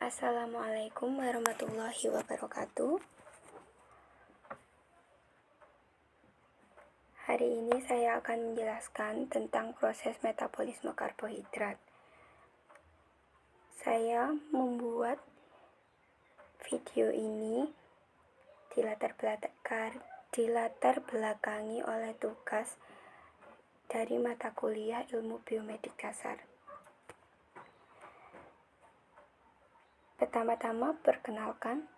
Assalamualaikum warahmatullahi wabarakatuh. Hari ini saya akan menjelaskan tentang proses metabolisme karbohidrat. Saya membuat video ini dilatar belakangi oleh tugas dari mata kuliah ilmu biomedik dasar. Pertama-tama perkenalkan,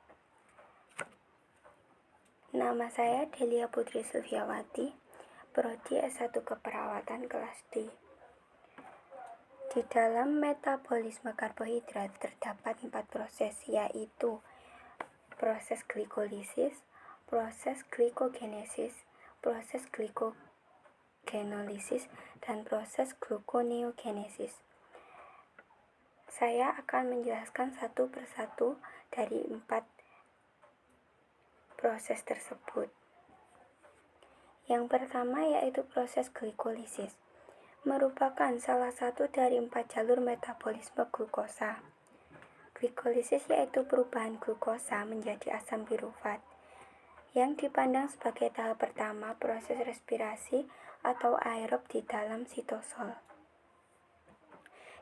nama saya Delia Putri Sylviawati, Prodi S1 Keperawatan kelas D. Di dalam metabolisme karbohidrat terdapat 4 proses, yaitu proses glikolisis, proses glikogenesis, proses glikogenolysis, dan proses gluconeogenesis. Saya akan menjelaskan satu persatu dari 4 proses tersebut. Yang pertama yaitu proses glikolisis, merupakan salah satu dari 4 jalur metabolisme glukosa. Glikolisis yaitu perubahan glukosa menjadi asam pirufat, yang dipandang sebagai tahap pertama proses respirasi atau aerob di dalam sitosol,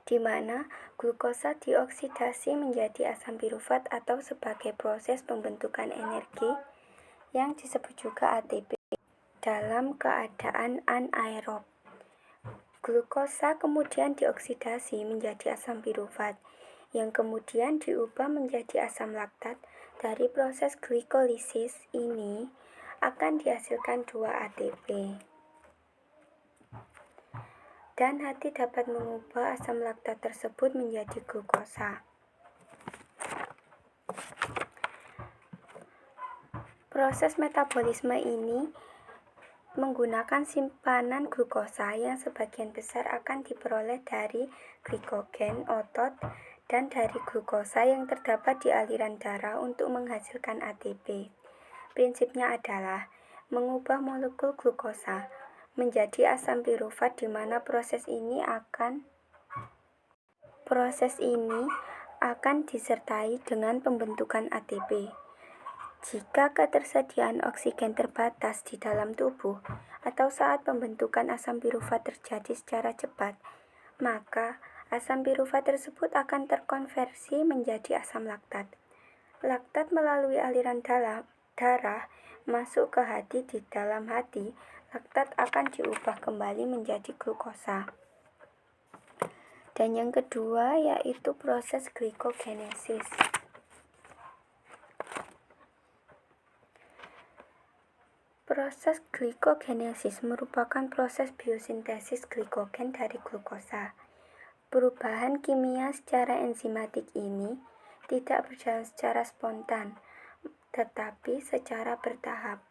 di mana glukosa dioksidasi menjadi asam pirufat atau sebagai proses pembentukan energi yang disebut juga ATP dalam keadaan anaerob. Glukosa kemudian dioksidasi menjadi asam pirufat yang kemudian diubah menjadi asam laktat. Dari proses glikolisis ini akan dihasilkan 2 ATP. Dan hati dapat mengubah asam laktat tersebut menjadi glukosa. Proses metabolisme ini menggunakan simpanan glukosa yang sebagian besar akan diperoleh dari glikogen otot dan dari glukosa yang terdapat di aliran darah untuk menghasilkan ATP. Prinsipnya adalah mengubah molekul glukosa menjadi asam pirufat, di mana proses ini akan disertai dengan pembentukan ATP. Jika ketersediaan oksigen terbatas di dalam tubuh atau saat pembentukan asam pirufat terjadi secara cepat, maka asam pirufat tersebut akan terkonversi menjadi asam laktat. Laktat melalui aliran darah masuk ke hati. Di dalam hati, laktat akan diubah kembali menjadi glukosa. Dan yang kedua yaitu proses glikogenesis. Proses glikogenesis merupakan proses biosintesis glikogen dari glukosa. Perubahan kimia secara enzimatik ini tidak berjalan secara spontan, tetapi secara bertahap.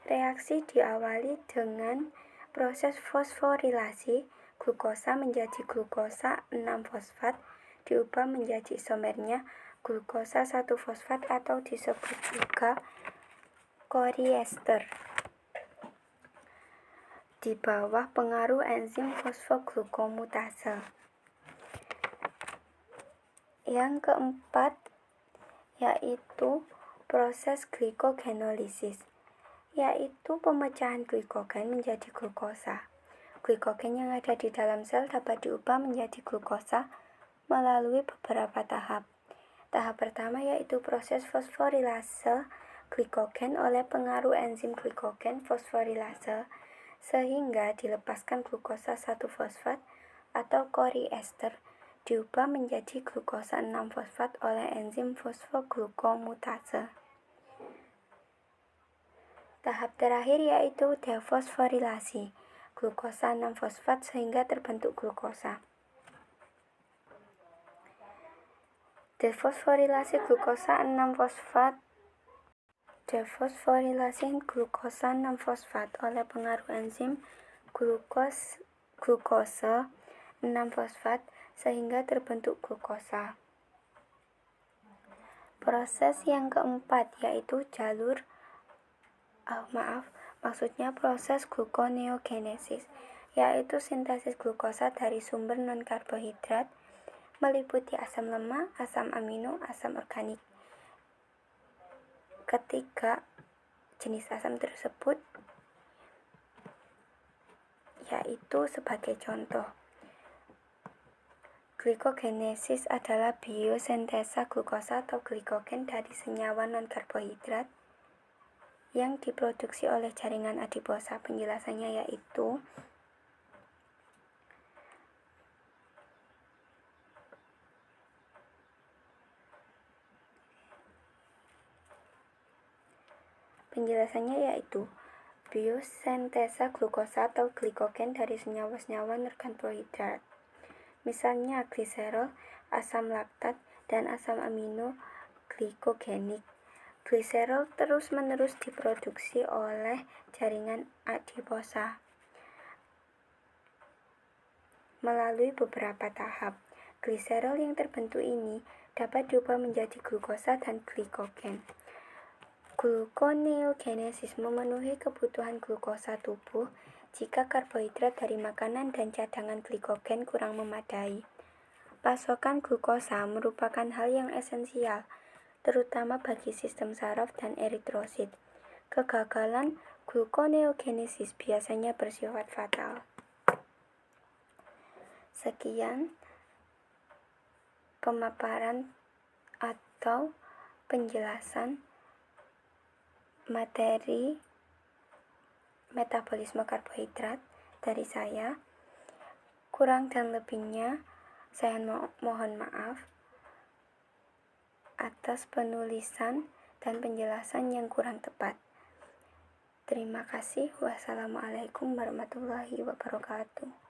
Reaksi diawali dengan proses fosforilasi. Glukosa menjadi glukosa 6-fosfat diubah menjadi isomernya glukosa 1-fosfat atau disebut juga koriester, di bawah pengaruh enzim fosfoglukomutase. Yang keempat yaitu proses glikogenolysis, yaitu pemecahan glikogen menjadi glukosa. Glikogen yang ada di dalam sel dapat diubah menjadi glukosa melalui beberapa tahap. Tahap pertama yaitu proses fosforilase glikogen oleh pengaruh enzim glikogen fosforilase, sehingga dilepaskan glukosa 1-fosfat atau koriester diubah menjadi glukosa 6-fosfat oleh enzim fosfoglukomutase. Tahap terakhir yaitu defosforilasi glukosa 6-fosfat sehingga terbentuk glukosa. Defosforilasi glukosa 6-fosfat oleh pengaruh enzim glukose 6-fosfat sehingga terbentuk glukosa. Proses yang keempat yaitu proses gluconeogenesis, yaitu sintesis glukosa dari sumber non-karbohidrat meliputi asam lemak, asam amino, asam organik. Ketiga jenis asam tersebut yaitu sebagai contoh. Glikogenesis adalah biosintesa glukosa atau glikogen dari senyawa non-karbohidrat yang diproduksi oleh jaringan adiposa. Penjelasannya yaitu biosintesa glukosa atau glikogen dari senyawa-senyawa non-karbohidrat. Misalnya gliserol, asam laktat, dan asam amino glikogenik. Gliserol terus-menerus diproduksi oleh jaringan adiposa melalui beberapa tahap. Gliserol yang terbentuk ini dapat diubah menjadi glukosa dan glikogen. Gluconeogenesis memenuhi kebutuhan glukosa tubuh jika karbohidrat dari makanan dan cadangan glikogen kurang memadai. Pasokan glukosa merupakan hal yang esensial, terutama bagi sistem saraf dan eritrosit. Kegagalan gluconeogenesis biasanya bersifat fatal. Sekian pemaparan atau penjelasan materi metabolisme karbohidrat dari saya. Kurang dan lebihnya saya mohon maaf atas penulisan dan penjelasan yang kurang tepat. Terima kasih. Wassalamualaikum warahmatullahi wabarakatuh.